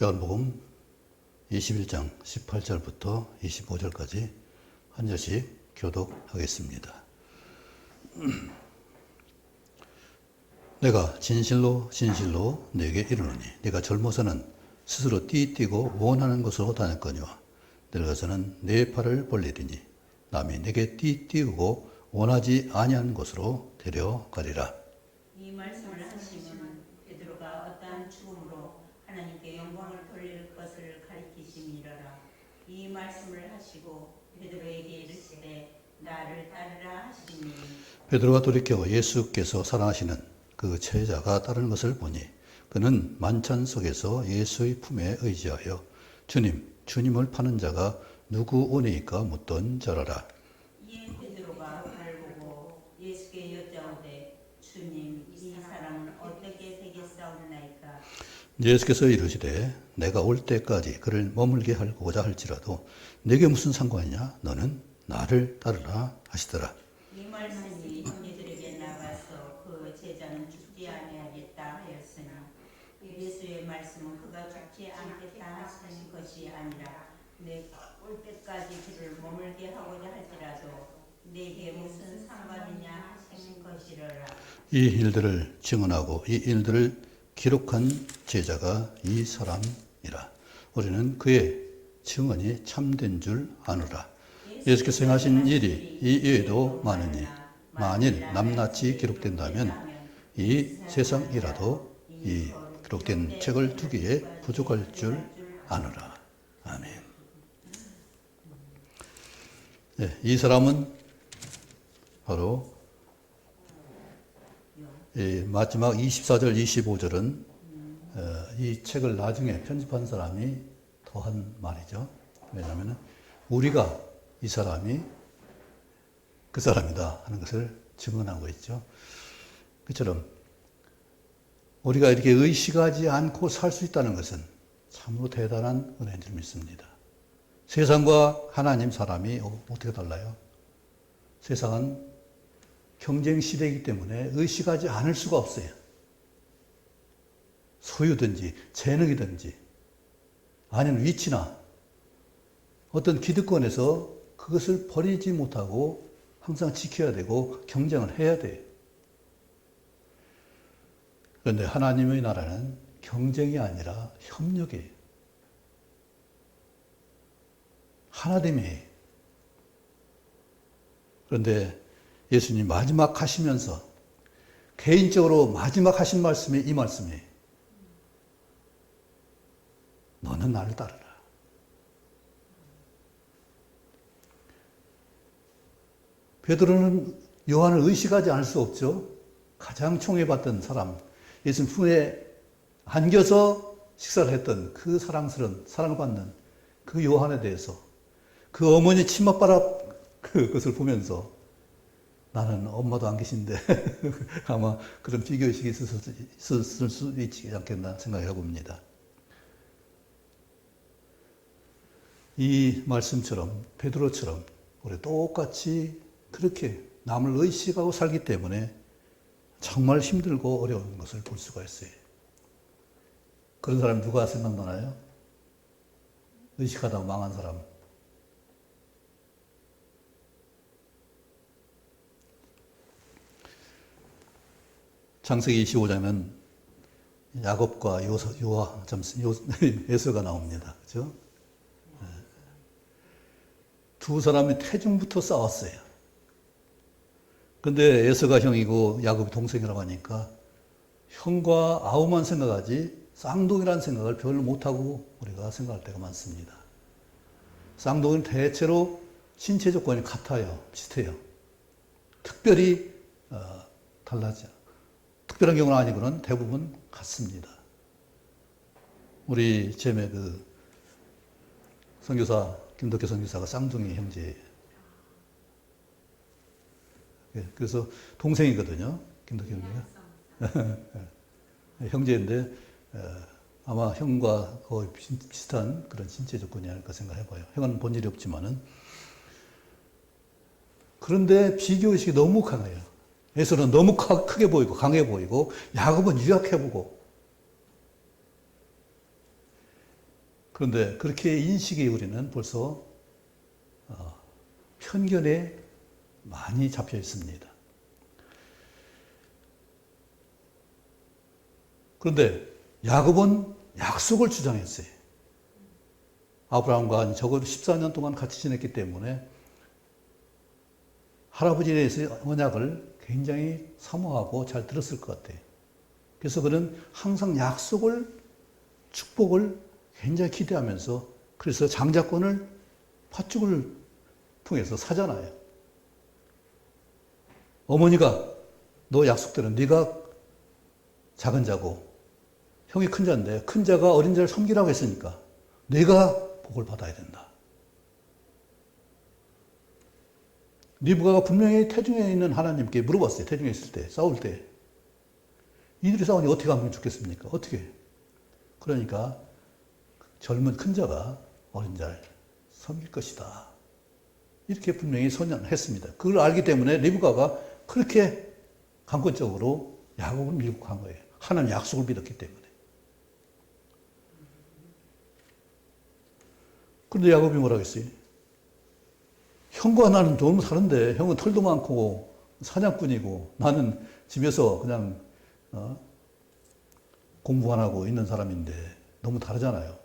요한복음 21장 18절부터 25절까지 한 절씩 교독하겠습니다. 내가 진실로 진실로 네게 이르노니 네가 젊어서는 스스로 띠뛰고 원하는 곳으로 다녔거니와 늙어서는 네 팔을 벌리리니 남이 네게 띠띠우고 원하지 아니하는 곳으로 데려가리라. 이 말씀을 하시면 베드로가 어떠한 죽음으로 하나님께 영광을 돌릴 것을 가리키심이로라. 이 말씀을 하시고 베드로에게 이르시되 나를 따르라 하시니 베드로가 돌이켜 예수께서 사랑하시는 그 제자가 따르는 것을 보니 그는 만찬 속에서 예수의 품에 의지하여 주님을 파는 자가 누구 오니까 묻던 자라라. 이에 베드로가 그를 보고 예수께 여짜오되 주님 이 사람은 어떻게 되겠사옵나이까. 예수께서 이르시되 내가 올 때까지 그를 머물게 하고자 할지라도 내게 무슨 상관이냐 너는 나를 따르라 하시더라. 이 말씀이 형제들에게 나가서 그 제자는 죽지 아니하겠다 하였으나 예수의 말씀은 그가 죽지 않겠다 하시는 것이 아니라 내 올 때까지 그를 머물게 하고자 할지라도 내게 무슨 상관이냐 하시는 것이로라. 이 일들을 증언하고 이 일들을 기록한 제자가 이 사람이라. 우리는 그의 증언이 참된 줄 아노라. 예수께서 행하신 일이 이 이외에도 많으니 만일 낱낱이 기록된다면 이 세상이라도 이 기록된 책을 두기에 부족할 줄 아노라. 아멘. 네, 이 사람은 바로 이 마지막 24절, 25절은 이 책을 나중에 편집한 사람이 더한 말이죠. 왜냐하면 우리가 이 사람이 그 사람이다 하는 것을 증언하고 있죠. 그처럼 우리가 이렇게 의식하지 않고 살 수 있다는 것은 참으로 대단한 은혜인 줄 믿습니다. 세상과 하나님 사람이 어떻게 달라요? 세상은 경쟁 시대이기 때문에 의식하지 않을 수가 없어요. 소유든지 재능이든지 아니면 위치나 어떤 기득권에서 그것을 버리지 못하고 항상 지켜야 되고 경쟁을 해야 돼요. 그런데 하나님의 나라는 경쟁이 아니라 협력이에요. 하나됨이에요. 그런데 예수님 마지막 하시면서 개인적으로 마지막 하신 말씀이 이 말씀이에요. 너는 나를 따르라. 베드로는 요한을 의식하지 않을 수 없죠. 가장 총애받던 사람, 예수님 품에 안겨서 식사를 했던 그 사랑스러운, 사랑을 받는 그 요한에 대해서 그 어머니 치맛바랍 그것을 보면서 나는 엄마도 안 계신데 아마 그런 비교의식이 있었을 수 있지 않겠나 생각해 봅니다. 이 말씀처럼 베드로처럼 우리 똑같이 그렇게 남을 의식하고 살기 때문에 정말 힘들고 어려운 것을 볼 수가 있어요. 그런 사람 누가 생각나나요? 의식하다가 망한 사람. 창세기 25장은 야곱과 에서가 나옵니다. 그죠? 두 사람이 태중부터 싸웠어요. 근데 에서가 형이고 야곱이 동생이라고 하니까 형과 아우만 생각하지 쌍둥이라는 생각을 별로 못하고 우리가 생각할 때가 많습니다. 쌍둥이는 대체로 신체 조건이 같아요. 비슷해요. 특별히 달라져. 특별한 경우는 아니고는 대부분 같습니다. 우리 제매 선교사 김덕희 선교사가 쌍둥이 형제예요. 그래서 동생이거든요. 김덕희 형제가. 형제인데 아마 형과 거의 비슷한 그런 신체 조건이 아닐까 생각해봐요. 형은 본 일이 없지만은. 그런데 비교의식이 너무 강해요. 에서는 너무 크게 보이고 강해 보이고 야곱은 유약해 보고 그런데 그렇게 인식이 우리는 벌써 편견에 많이 잡혀 있습니다. 그런데 야곱은 약속을 주장했어요. 아브라함과 적어도 14년 동안 같이 지냈기 때문에 할아버지에 대해서 언약을 굉장히 사모하고 잘 들었을 것 같아요. 그래서 그는 항상 약속을, 축복을 굉장히 기대하면서 그래서 장자권을 팥죽을 통해서 사잖아요. 어머니가 너 약속대로 네가 작은 자고 형이 큰 자인데 큰 자가 어린 자를 섬기라고 했으니까 네가 복을 받아야 된다. 리브가가 분명히 태중에 있는 하나님께 물어봤어요. 태중에 있을 때, 싸울 때. 이들이 싸우니 어떻게 하면 좋겠습니까? 어떻게? 그러니까 젊은 큰 자가 어린 자를 섬길 것이다. 이렇게 분명히 선언했습니다. 그걸 알기 때문에 리브가가 그렇게 강권적으로 야곱을 밀고 간 거예요. 하나님 약속을 믿었기 때문에. 그런데 야곱이 뭐라고 했어요? 형과 나는 너무 다른데 형은 털도 많고 사냥꾼이고 나는 집에서 그냥 공부 안 하고 있는 사람인데 너무 다르잖아요.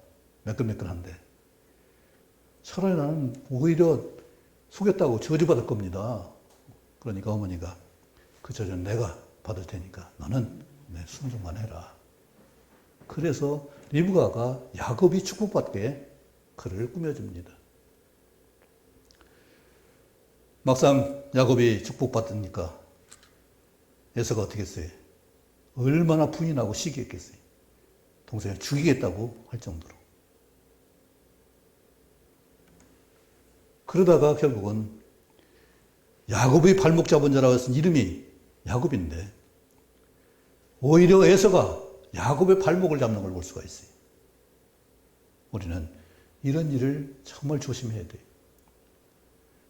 매끈매끈한데. 차라리 나는 오히려 속였다고 저주받을 겁니다. 그러니까 어머니가 그 저주는 내가 받을 테니까 너는 내 순종만 해라. 그래서 리브가가 야곱이 축복받게 그를 꾸며줍니다. 막상 야곱이 축복받으니까 에서가 어떻게 했어요? 얼마나 분이 나고 시기했겠어요. 동생을 죽이겠다고 할 정도로. 그러다가 결국은 야곱의 발목 잡은 자라고 해서 이름이 야곱인데 오히려 에서가 야곱의 발목을 잡는 걸 볼 수가 있어요. 우리는 이런 일을 정말 조심해야 돼요.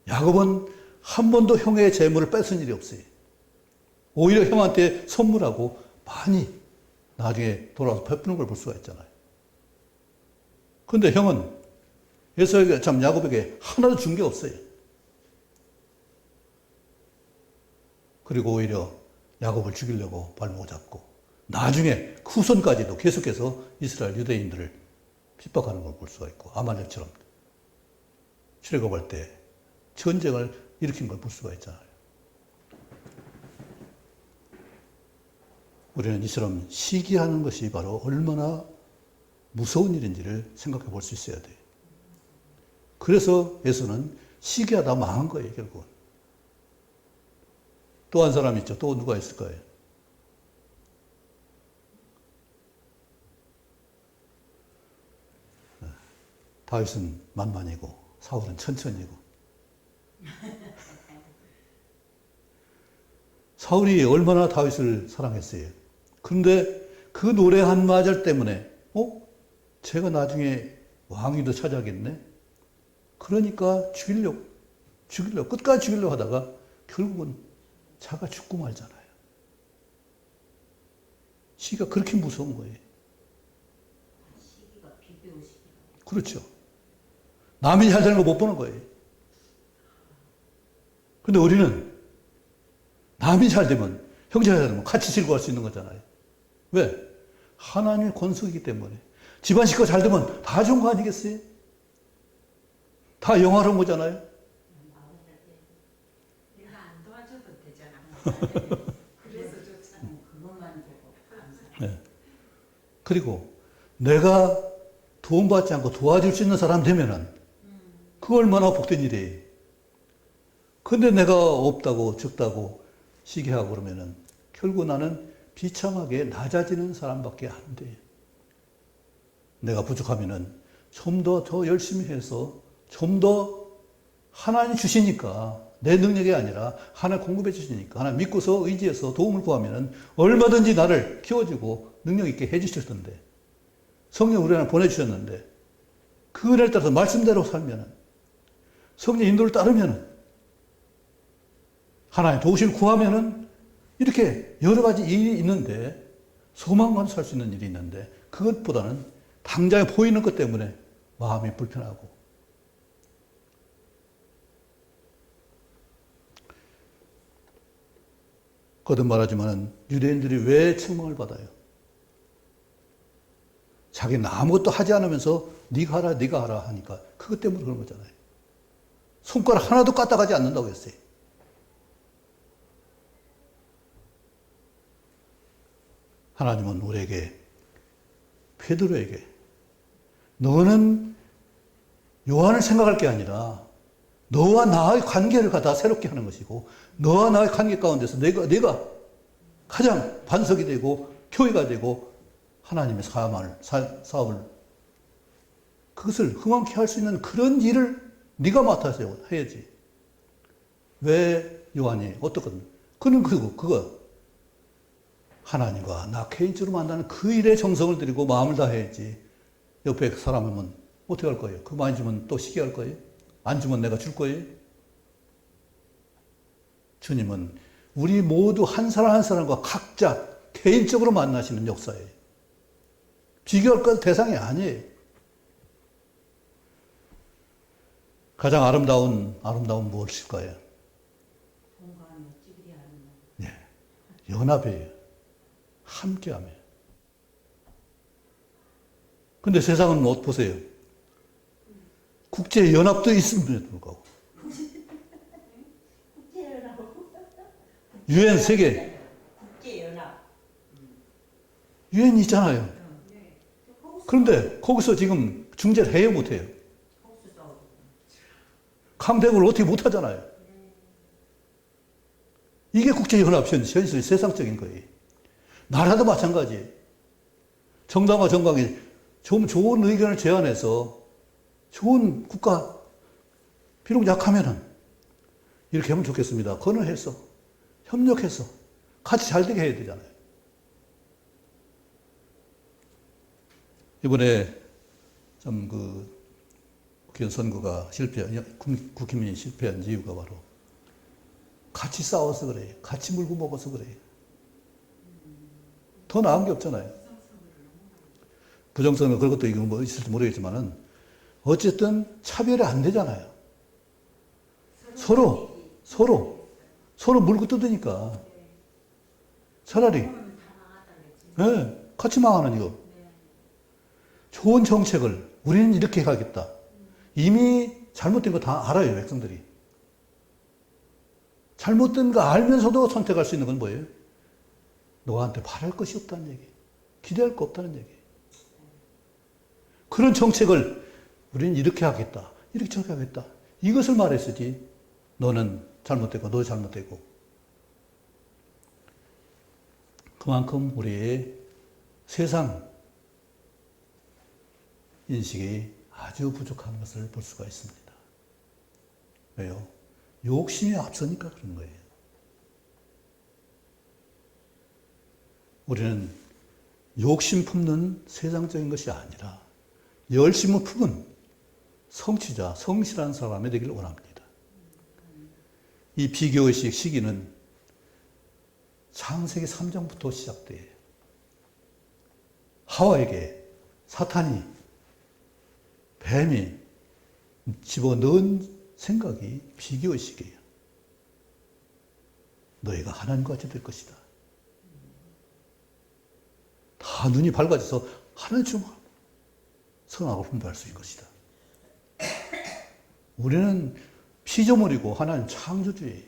야곱은 한 번도 형의 재물을 뺏은 일이 없어요. 오히려 형한테 선물하고 많이 나중에 돌아와서 베푸는 걸 볼 수가 있잖아요. 그런데 형은 에서에게 참 야곱에게 하나도 준 게 없어요. 그리고 오히려 야곱을 죽이려고 발목을 잡고 나중에 후손까지도 계속해서 이스라엘 유대인들을 핍박하는 걸 볼 수가 있고 아말렉처럼 출애굽할 때 전쟁을 일으킨 걸 볼 수가 있잖아요. 우리는 이처럼 시기하는 것이 바로 얼마나 무서운 일인지를 생각해 볼 수 있어야 돼요. 그래서 에서는 시기하다 망한 거예요, 결국은. 또 한 사람 있죠. 또 누가 있을까요? 다윗은 만만이고 사울은 천천히고. 사울이 얼마나 다윗을 사랑했어요. 그런데 그 노래 한 마절 때문에 제가 나중에 왕위도 차지하겠네. 그러니까 죽이려고 끝까지 죽이려고 하다가 결국은 자가 죽고 말잖아요. 시기가 그렇게 무서운 거예요. 시기가 비벼오시기. 그렇죠. 남이 잘 되는 거 못 보는 거예요. 근데 우리는 남이 잘 되면, 형제가 잘 되면 같이 즐거워할 수 있는 거잖아요. 왜? 하나님의 권속이기 때문에. 집안 식구가 잘 되면 다 좋은 거 아니겠어요? 다 영화로운 거잖아요. 내가 안 도와줘도 되잖아. 그래서 좋잖아. 그것만 보고 감사해. 네. 그리고 내가 도움받지 않고 도와줄 수 있는 사람 되면은 그거 얼마나 복된 일이에요. 근데 내가 없다고 적다고 시기하고 그러면은 결국 나는 비참하게 낮아지는 사람밖에 안 돼요. 내가 부족하면은 좀 더 열심히 해서 좀 더 하나님 주시니까 내 능력이 아니라 하나님 공급해 주시니까 하나님 믿고서 의지해서 도움을 구하면은 얼마든지 나를 키워주고 능력 있게 해 주실 텐데 성령 우리 안에 보내주셨는데 그 은혜를 따라서 말씀대로 살면은 성령 인도를 따르면은 하나님 도우심을 구하면은 이렇게 여러 가지 일이 있는데 소망만 살 수 있는 일이 있는데 그것보다는 당장에 보이는 것 때문에 마음이 불편하고. 거듭 말하지만 유대인들이 왜 책망을 받아요? 자기는 아무것도 하지 않으면서 네가 하라 네가 하라 하니까 그것 때문에 그런 거잖아요. 손가락 하나도 까딱하지 않는다고 했어요. 하나님은 우리에게, 베드로에게, 너는 요한을 생각할 게 아니라 너와 나의 관계를 갖다 새롭게 하는 것이고, 너와 나의 관계 가운데서 내가 가장 반석이 되고 교회가 되고 하나님의 사업을 그것을 흥왕케 할 수 있는 그런 일을 네가 맡아서 해야지. 왜 요한이 어떻거든? 그는 그거 하나님과 나 개인적으로 만나는 그 일에 정성을 들이고 마음을 다해야지. 옆에 사람은 어떻게 할 거예요? 그거 많이 주면 또 시기할 거예요? 안 주면 내가 줄 거예요? 주님은 우리 모두 한 사람 한 사람과 각자 개인적으로 만나시는 역사예요. 비교할 건 대상이 아니에요. 가장 아름다운 무엇일까요? 동거하며 찌그리하는 네, 연합이에요. 함께하며. 근데 세상은 보세요. 국제연합도 있음에도 불구하고. 유엔 세계. 국제연합. 유엔이 있잖아요. 그런데 거기서 지금 중재를 해요, 못해요? 강대국을 어떻게 못하잖아요. 이게 국제연합 현실의 세상적인 거예요. 나라도 마찬가지예요. 정당과 정당이 좀 좋은 의견을 제안해서 좋은 국가, 비록 약하면은 이렇게 하면 좋겠습니다. 건의해서, 협력해서 같이 잘 되게 해야 되잖아요. 이번에 좀 국회의원 선거가 국힘이 실패한 이유가 바로 같이 싸워서 그래요. 같이 물고 먹어서 그래요. 더 나은 게 없잖아요. 부정선거 그런 것도 뭐 있을지 모르겠지만은 어쨌든 차별이 안 되잖아요. 서로 물고 뜯으니까 차라리 같이 망하는 이거. 좋은 정책을 우리는 이렇게 가겠다. 이미 잘못된 거 다 알아요, 백성들이. 잘못된 거 알면서도 선택할 수 있는 건 뭐예요? 너한테 바랄 것이 없다는 얘기. 기대할 거 없다는 얘기. 그런 정책을 우리는 이렇게 하겠다. 이렇게 저렇게 하겠다. 이것을 말했으지. 너는 잘못되고 너 잘못되고. 그만큼 우리의 세상 인식이 아주 부족한 것을 볼 수가 있습니다. 왜요? 욕심이 앞서니까 그런 거예요. 우리는 욕심 품는 세상적인 것이 아니라 열심을 품은 성취자, 성실한 사람이 되기를 원합니다. 이 비교의식 시기는 창세기 3장부터 시작돼요. 하와에게 사탄이, 뱀이 집어넣은 생각이 비교의식이에요. 너희가 하나님과 같이 될 것이다. 다 눈이 밝아져서 하나님처럼 선하고 분별할 수 있을 것이다. 우리는 피조물이고 하나님 창조주예요.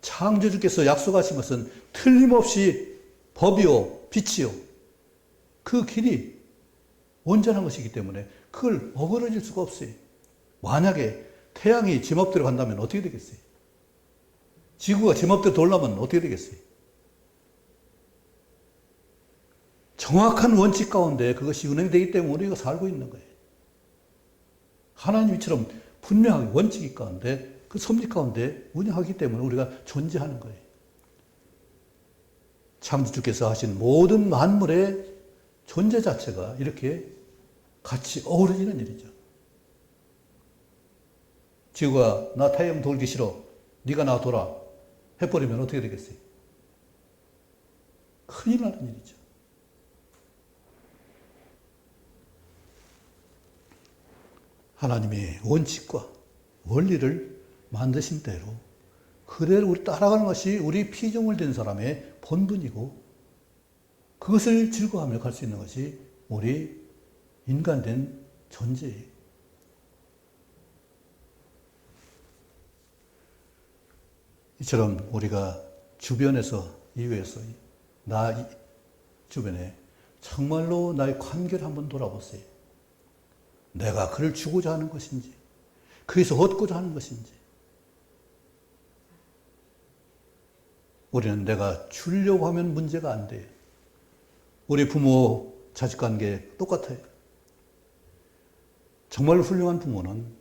창조주께서 약속하신 것은 틀림없이 법이요, 빛이요. 그 길이 온전한 것이기 때문에 그걸 어그러질 수가 없어요. 만약에 태양이 제멋대로 간다면 어떻게 되겠어요? 지구가 제멋대로 돌려면 어떻게 되겠어요? 정확한 원칙 가운데 그것이 운행되기 때문에 우리가 살고 있는 거예요. 하나님처럼 분명하게 원칙이 가운데 그 섭리 가운데 운영하기 때문에 우리가 존재하는 거예요. 창조주께서 하신 모든 만물의 존재 자체가 이렇게 같이 어우러지는 일이죠. 지구가 나 태양 돌기 싫어. 네가 나 돌아. 해버리면 어떻게 되겠어요? 큰일 나는 일이죠. 하나님의 원칙과 원리를 만드신 대로 그대로 우리 따라가는 것이 우리 피조물 된 사람의 본분이고 그것을 즐거워하며 갈 수 있는 것이 우리 인간된 존재예요. 이처럼 우리가 주변에서 이외에서 나 주변에 정말로 나의 관계를 한번 돌아보세요. 내가 그를 주고자 하는 것인지 그에서 얻고자 하는 것인지 우리는 내가 주려고 하면 문제가 안 돼요. 우리 부모 자식 관계 똑같아요. 정말 훌륭한 부모는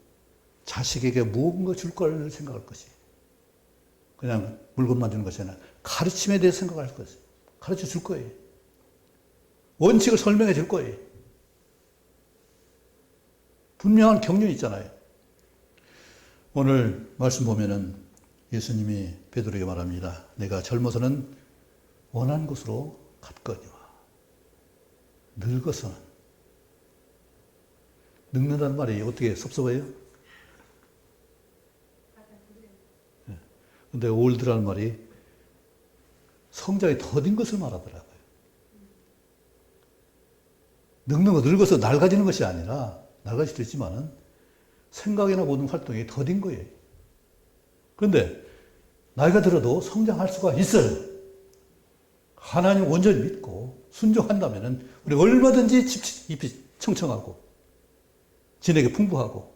자식에게 무언가 줄 걸 생각할 것이에요. 그냥 물건만 주는 것이 아니라 가르침에 대해 생각할 것이에요. 가르쳐 줄 거예요. 원칙을 설명해 줄 거예요. 분명한 경륜이 있잖아요. 오늘 말씀 보면은 예수님이 베드로에게 말합니다. 내가 젊어서는 원한 곳으로 갔거니와 늙어서는 늙는다는 말이 어떻게 섭섭해요? 근데 올드라는 말이 성장이 더딘 것을 말하더라고요. 늙는 거 늙어서 낡아지는 것이 아니라 낡아질 수도 있지만은 생각이나 모든 활동이 더딘 거예요. 그런데 나이가 들어도 성장할 수가 있어요. 하나님 온전히 믿고 순종한다면은 우리 얼마든지 잎이 청청하고 진에게 풍부하고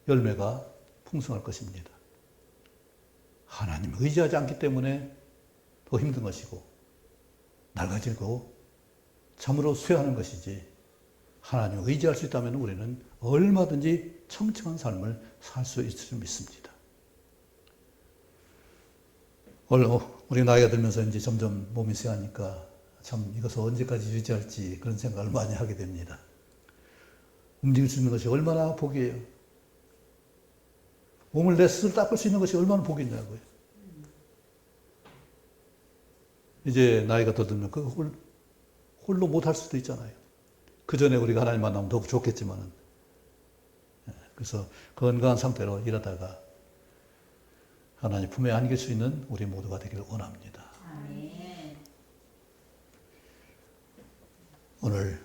열매가 풍성할 것입니다. 하나님을 의지하지 않기 때문에 더 힘든 것이고 낡아지고 참으로 쇠하는 것이지 하나님을 의지할 수 있다면 우리는 얼마든지 청청한 삶을 살 수 있을 줄 믿습니다. 우리 나이가 들면서 이제 점점 몸이 쇠하니까 참 이것을 언제까지 유지할지 그런 생각을 많이 하게 됩니다. 움직일 수 있는 것이 얼마나 복이에요. 몸을 내 스스로 닦을 수 있는 것이 얼마나 복이냐고요. 이제 나이가 더 들면 그 홀로 못할 수도 있잖아요. 그 전에 우리가 하나님 만나면 더 좋겠지만은. 그래서 건강한 상태로 일하다가 하나님 품에 안길 수 있는 우리 모두가 되기를 원합니다. 아멘. 오늘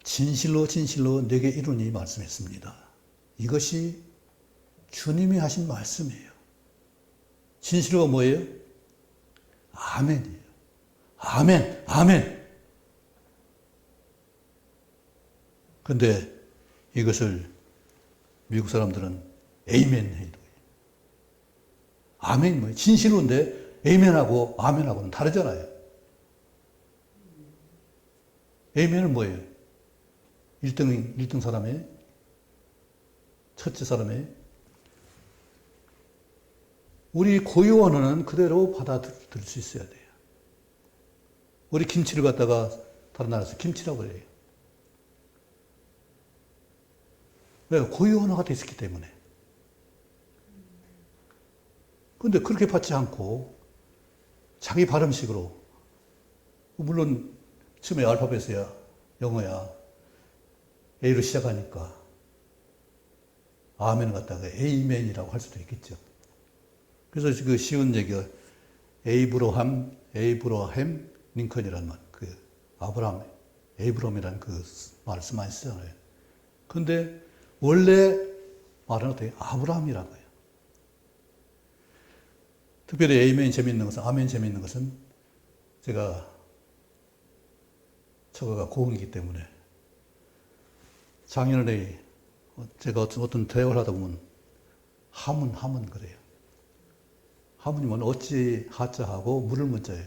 진실로 진실로 내게 이루니 말씀했습니다. 이것이 주님이 하신 말씀이에요. 진실로가 뭐예요? 아멘이에요. 아멘, 아멘. 그런데 이것을 미국 사람들은 에이멘 해요. 아멘이 뭐예요? 진실로인데 에이멘하고 아멘하고는 다르잖아요. 에이멘은 뭐예요? 1등 사람의 첫째 사람의 우리 고유 언어는 그대로 받아들일 수 있어야 돼요. 우리 김치를 갖다가 다른 나라에서 김치라고 그래요. 왜? 고유 언어가 되어 있기 때문에. 그런데 그렇게 받지 않고 자기 발음식으로 물론 처음에 알파벳이야 영어야 A로 시작하니까 아멘을 갖다가 에이멘이라고 할 수도 있겠죠. 그래서 그 쉬운 얘기가 에이브러함 링컨이라는 말, 그 에이브럼이라는 그 말을 많이 쓰잖아요. 근데 원래 말은 어떻게 아브라함이라고 해요. 특별히 에이멘 재미있는 것은, 아멘 재미있는 것은 제가 처가가 고흥이기 때문에 작년에 제가 어떤 대화를 하다 보면 하문 그래요. 하문이면 어찌 하자하고 물을 문자예요.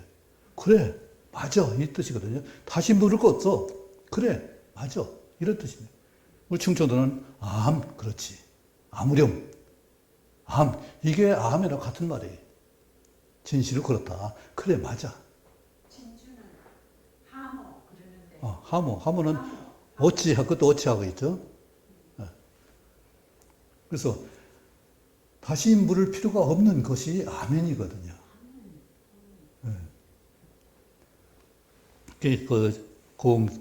그래, 맞아. 이 뜻이거든요. 다시 물을 거 없어. 그래, 맞아. 이런 뜻입니다. 우리 충청도는 그렇지. 아무렴. 이게 암이랑 같은 말이에요. 진실을 그렇다. 그래, 맞아. 진주는 하모 그러는데. 하모는 그것도 어찌하고 있죠. 그래서 다시 물을 필요가 없는 것이 아멘이거든요.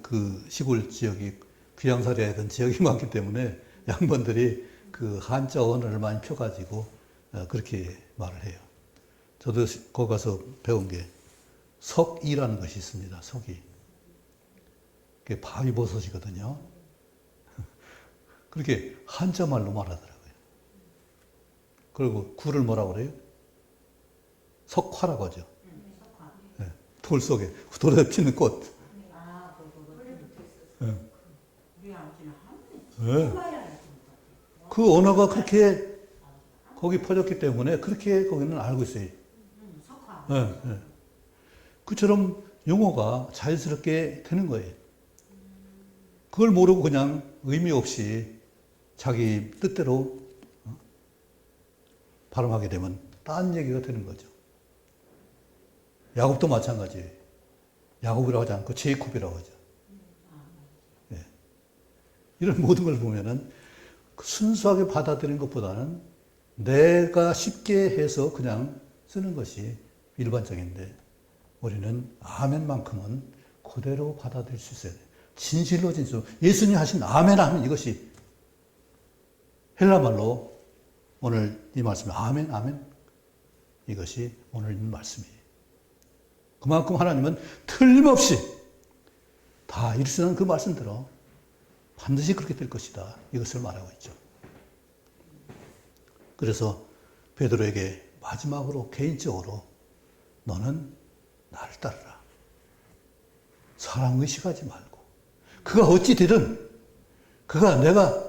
그 시골 지역이 귀양살이하던 지역이 많기 때문에 양반들이 그 한자 언어를 많이 펴가지고 그렇게 말을 해요. 저도 거기 가서 배운 게 석이라는 것이 있습니다. 석이. 그게 바위버섯이거든요. 그렇게 한자 말로 말하더라고요. 그리고 굴을 뭐라고 그래요? 석화라고 하죠. 석화. 네. 돌 속에, 돌에 피는 꽃. 아, 그거. 네. 우리 아버지는 네. 한번 해야 할 그 언어가 그렇게 거기 퍼졌기 때문에 그렇게 거기는 알고 있어요. 석화. 네, 네. 그처럼 용어가 자연스럽게 되는 거예요. 그걸 모르고 그냥 의미 없이 자기 뜻대로 발음하게 되면 딴 얘기가 되는 거죠. 야곱도 마찬가지예요. 야곱이라고 하지 않고 제이콥이라고 하죠. 예. 이런 모든 걸 보면은 순수하게 받아들이는 것보다는 내가 쉽게 해서 그냥 쓰는 것이 일반적인데 우리는 아멘만큼은 그대로 받아들일 수 있어야 돼요. 진실로 진실로. 예수님 하신 아멘 하면 이것이 헬라말로 오늘 이 말씀이 아멘 아멘 이것이 오늘 있는 말씀이에요. 그만큼 하나님은 틀림없이 다 이루시는 그 말씀대로 반드시 그렇게 될 것이다. 이것을 말하고 있죠. 그래서 베드로에게 마지막으로 개인적으로 너는 나를 따르라. 사람 의식하지 말고 그가 어찌 되든 그가 내가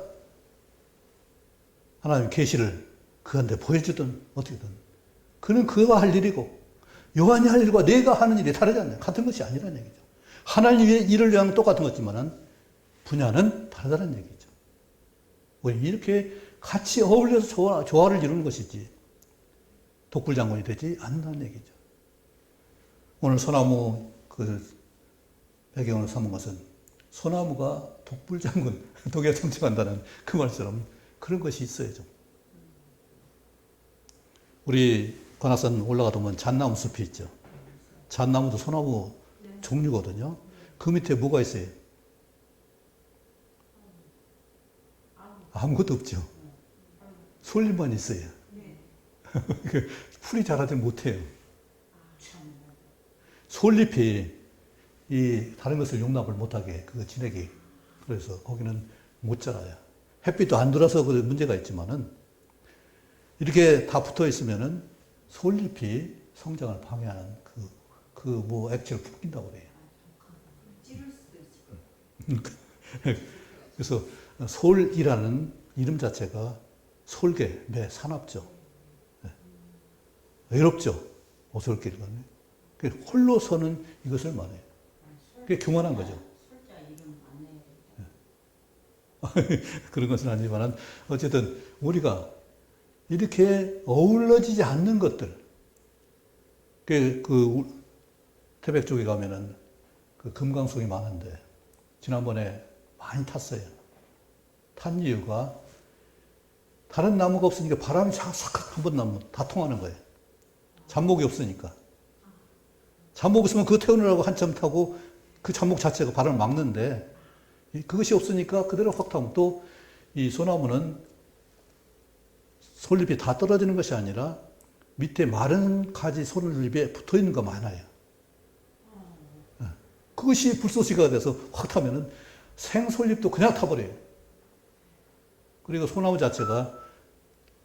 하나님 계시를 그한테 보여주든 어떻게든 그는 그가 할 일이고 요한이 할 일과 내가 하는 일이 다르지 않나요? 같은 것이 아니라는 얘기죠. 하나님의 일을 위한 똑같은 것지만은 분야는 다르다는 얘기죠. 우리 이렇게 같이 어울려서 조화를 이루는 것이지 독불장군이 되지 않는다는 얘기죠. 오늘 소나무 그 배경으로 삼은 것은 소나무가 독불장군, 독에 청청한다는 그 말처럼 그런 것이 있어야죠. 우리 관악산 올라가다 보면 잣나무 숲이 있죠. 잣나무도 소나무 종류거든요. 그 밑에 뭐가 있어요? 아무것도 없죠. 솔잎만 있어요. 풀이 자라지 못해요. 솔잎이 이 다른 것을 용납을 못하게 그 진액이 그래서 거기는 못 자라요. 햇빛도 안 들어서 그 문제가 있지만은 이렇게 다 붙어 있으면은 솔잎이 성장을 방해하는 그 뭐 액체를 풍긴다고 그래요. 찌를 수도 있을 그래서 솔이라는 이름 자체가 솔개, 매, 사납죠. 외롭죠. 오솔길이거든요. 홀로서는 이것을 말해요. 그게 교만한 거죠. 솔자 이름 안 해야 돼. 그런 것은 아니지만 어쨌든 우리가 이렇게 어우러지지 않는 것들 그 태백 쪽에 가면은 그 금강송이 많은데 지난번에 많이 탔어요. 탄 이유가 다른 나무가 없으니까 바람이 싹싹 한 번 나면 다 통하는 거예요. 잡목이 없으니까. 잡목 있으면 그거 태우느라고 한참 타고 그 잡목 자체가 바람을 막는데 그것이 없으니까 그대로 확 타면 또 이 소나무는 솔잎이 다 떨어지는 것이 아니라 밑에 마른 가지 솔잎에 붙어 있는 거 많아요. 그것이 불쏘시개가 돼서 확 타면은 생솔잎도 그냥 타버려요. 그리고 소나무 자체가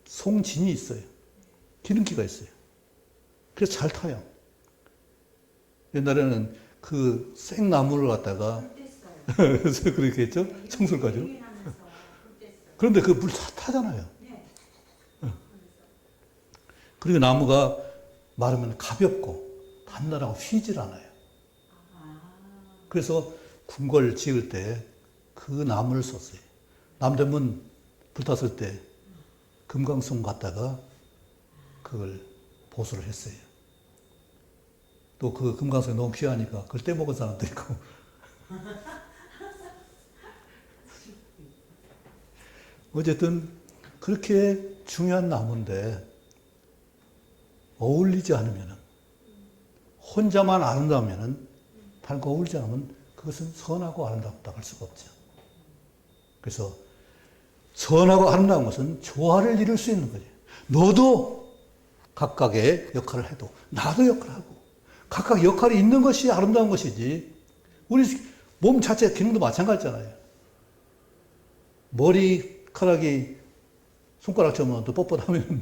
송진이 있어요. 기름기가 있어요. 그래서 잘 타요. 옛날에는 그 생나무를 갖다가 그래서 그렇게 했죠. 청술가지로. 그런데 그 물 타잖아요. 그리고 나무가 마르면 가볍고 단단하고 휘질 않아요. 그래서 궁궐 지을 때 그 나무를 썼어요. 남대문 불탔을 때 금강송 갔다가 그걸 보수를 했어요. 또 그 금강송이 너무 귀하니까 그걸 떼먹은 사람도 있고. 어쨌든 그렇게 중요한 나무인데 어울리지 않으면 혼자만 아름다우면 다른 거 어울리지 않으면 그것은 선하고 아름답다고 할 수가 없죠. 그래서 선하고 아름다운 것은 조화를 이룰 수 있는 거지. 너도 각각의 역할을 해도 나도 역할을 하고 각각 역할이 있는 것이 아름다운 것이지. 우리 몸 자체 기능도 마찬가지잖아요. 머리카락이 손가락처럼 또 뻣뻣하면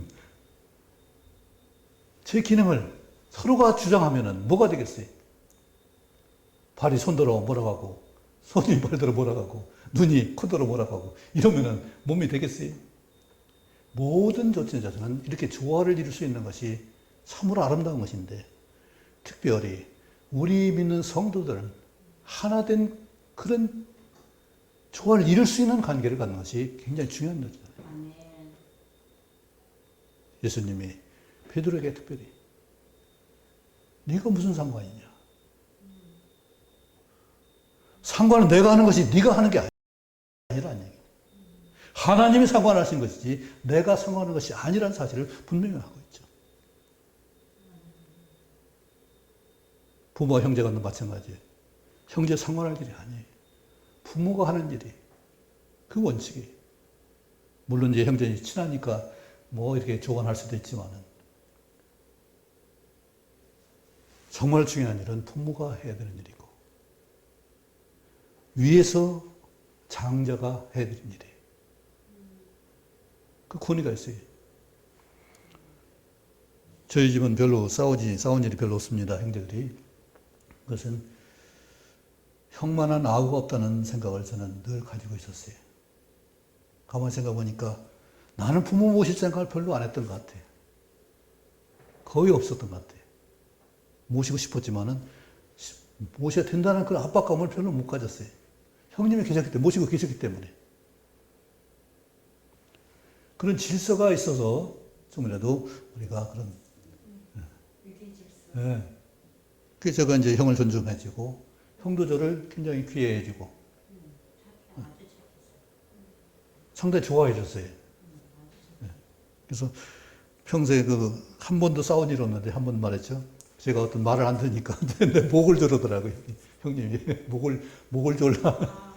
제 기능을 서로가 주장하면 뭐가 되겠어요? 발이 손들어 몰아가고 손이 발들어 몰아가고 눈이 코들어 몰아가고 이러면은 몸이 되겠어요? 모든 존재자들은 이렇게 조화를 이룰 수 있는 것이 참으로 아름다운 것인데 특별히 우리 믿는 성도들은 하나 된 그런 조화를 이룰 수 있는 관계를 갖는 것이 굉장히 중요한 거잖아요. 아멘. 예수님이 베드로에게 특별히 네가 무슨 상관이냐? 상관은 내가 하는 것이 네가 하는 게 아니라는 얘기예요. 하나님이 상관하신 것이지 내가 상관하는 것이 아니라는 사실을 분명히 하고 있죠. 부모와 형제가 마찬가지예요. 형제 상관할 일이 아니에요. 부모가 하는 일이 그 원칙이에요. 물론 이제 형제는 친하니까 뭐 이렇게 조언할 수도 있지만은 정말 중요한 일은 부모가 해야 되는 일이고 위에서 장자가 해야 되는 일이에요. 그 권위가 있어요. 저희 집은 별로 싸운 일이 별로 없습니다. 형제들이. 그것은 형만한 아우가 없다는 생각을 저는 늘 가지고 있었어요. 가만히 생각해 보니까 나는 부모 모실 생각을 별로 안 했던 것 같아요. 거의 없었던 것 같아요. 모시고 싶었지만은 모셔야 된다는 그런 압박감을 별로 못 가졌어요. 형님이 계셨기 때문에, 모시고 계셨기 때문에. 그런 질서가 있어서 좀이라도 우리가 그런 예. 그래서 제가 이제 형을 존중해주고 형도 저를 굉장히 귀해해주고 상당히 좋아해줬어요. 예. 그래서 평소에 한 번도 싸운 일 없는데 한 번 말했죠. 제가 어떤 말을 안 듣니까 내 목을 조르더라고요. 형님이 목을 졸라.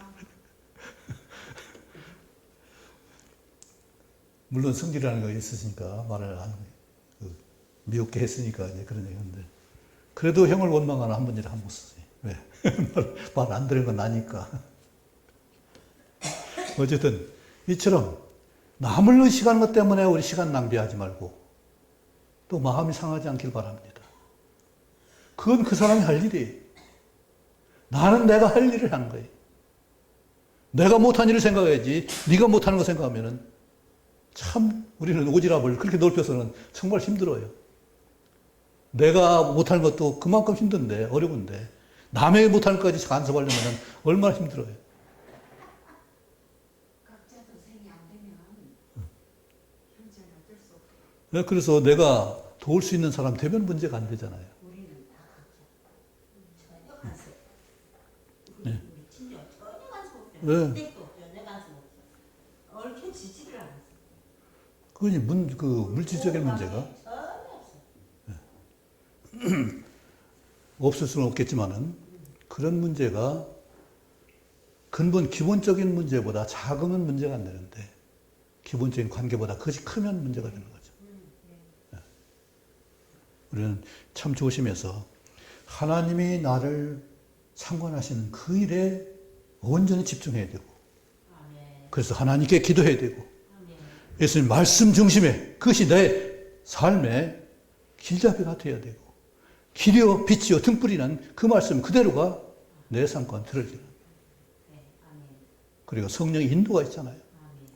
물론 성질이라는 거 있으시니까 말을 안 미흡게 했으니까 이제 그런 얘기인데 그래도 형을 원망하는 한 번이라 한 번 썼어요. 왜? 말 안 들은 건 나니까. 어쨌든 이처럼 남을 의식하는 것 때문에 우리 시간 낭비하지 말고 또 마음이 상하지 않길 바랍니다. 그건 그 사람이 할 일이에요. 나는 내가 할 일을 한 거예요. 내가 못한 일을 생각해야지 네가 못하는 거 생각하면은 참 우리는 오지랖을 그렇게 넓혀서는 정말 힘들어요. 내가 못하는 것도 그만큼 힘든데 어려운데 남의 못하는 것까지 간섭하려면 얼마나 힘들어요. 각자 도생이 안 되면 형제는 어쩔 수 없고 그래서 내가 도울 수 있는 사람 되면 문제가 안 되잖아요. 우리는 다 각자 전혀 간섭. 네. 우리 친정 전혀 간섭 없어요. 네. 그때도 전혀 간섭 없어요. 얽혀지지를 않았어요. 그게 물질적인 문제가 전혀 없어요. 없을 수는 없겠지만은 그런 문제가 근본 기본적인 문제보다 작으면 문제가 안 되는데 기본적인 관계보다 그것이 크면 문제가 되는 거죠. 우리는 참 조심해서 하나님이 나를 상관하시는 그 일에 온전히 집중해야 되고 아멘. 그래서 하나님께 기도해야 되고 아멘. 예수님 말씀 중심에 그것이 내 삶의 길잡이가 되어야 되고 길이요 빛이요 등불이는 그 말씀 그대로가 내 삶과 들어지는 네. 아멘. 그리고 성령의 인도가 있잖아요. 아멘.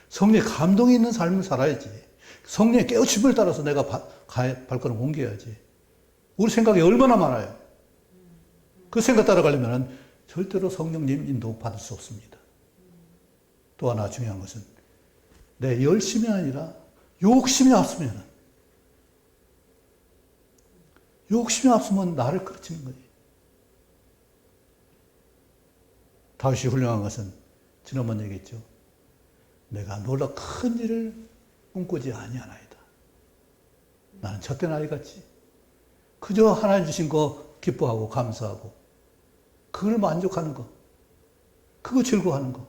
성령의 감동이 있는 삶을 살아야지. 성령의 깨우침을 따라서 내가 발걸음 옮겨야지. 우리 생각이 얼마나 많아요. 그 생각 따라가려면 절대로 성령님 인도 받을 수 없습니다. 또 하나 중요한 것은 내 열심이 아니라 욕심이 앞서면 나를 그르치는 거지. 다윗이 훌륭한 것은 지난번 얘기했죠. 내가 놀라 큰 일을 꿈꾸지 아니하나이다. 나는 젖된 아이같이 그저 하나님 주신 거 기뻐하고 감사하고 그걸 만족하는 거, 그거 즐거워하는 거.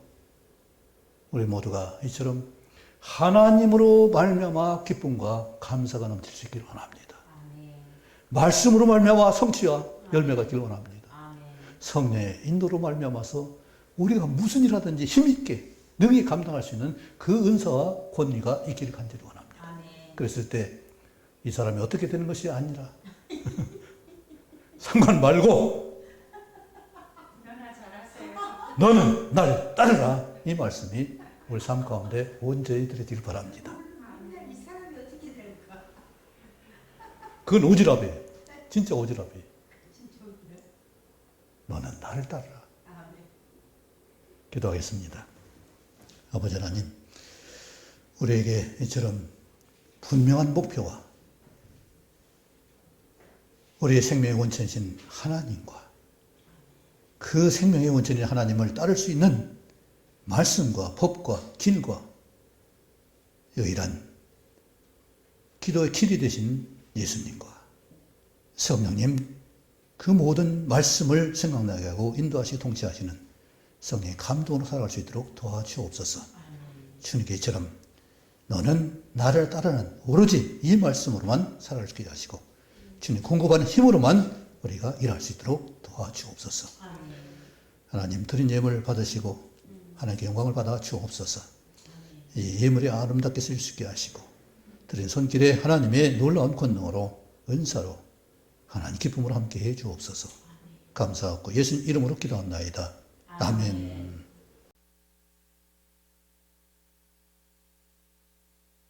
우리 모두가 이처럼 하나님으로 말미암아 기쁨과 감사가 넘칠 수 있기를 원합니다. 아멘. 말씀으로 말미암아 성취와 열매가 있기를 원합니다. 아멘. 성령의 인도로 말미암아서 우리가 무슨 일 하든지 힘있게 능히 감당할 수 있는 그 은사와 권위가 있기를 간절히 원합니다. 아멘. 그랬을 때 이 사람이 어떻게 되는 것이 아니라 상관 말고 너나 잘하세요. 너는 나를 따르라. 이 말씀이 우리 삶 가운데 온전히 들어지길 바랍니다. 이 사람이 어떻게 될까? 그건 오지랖이에요. 진짜 오지랖이에요. 진짜 그래. 너는 나를 따르라. 아멘. 기도하겠습니다. 아버지 하나님, 우리에게 이처럼 분명한 목표와 우리의 생명의 원천이신 하나님과 그 생명의 원천인 하나님을 따를 수 있는 말씀과 법과 길과 유일한 기도의 길이 되신 예수님과 성령님, 그 모든 말씀을 생각나게 하고 인도하시고 통치하시는 성령의 감동으로 살아갈 수 있도록 도와주옵소서. 주님께 이처럼 너는 나를 따르는 오로지 이 말씀으로만 살아갈 수 있게 하시고 주님 공급하는 힘으로만 우리가 일할 수 있도록 도와주옵소서. 하나님 드린 예물 받으시고 하나님께 영광을 받아 주옵소서. 이 예물이 아름답게 쓰일 수 있게 하시고 드린 손길에 하나님의 놀라운 권능으로 은사로 하나님 기쁨으로 함께 해 주옵소서. 감사하고 예수님 이름으로 기도합나이다. 아멘.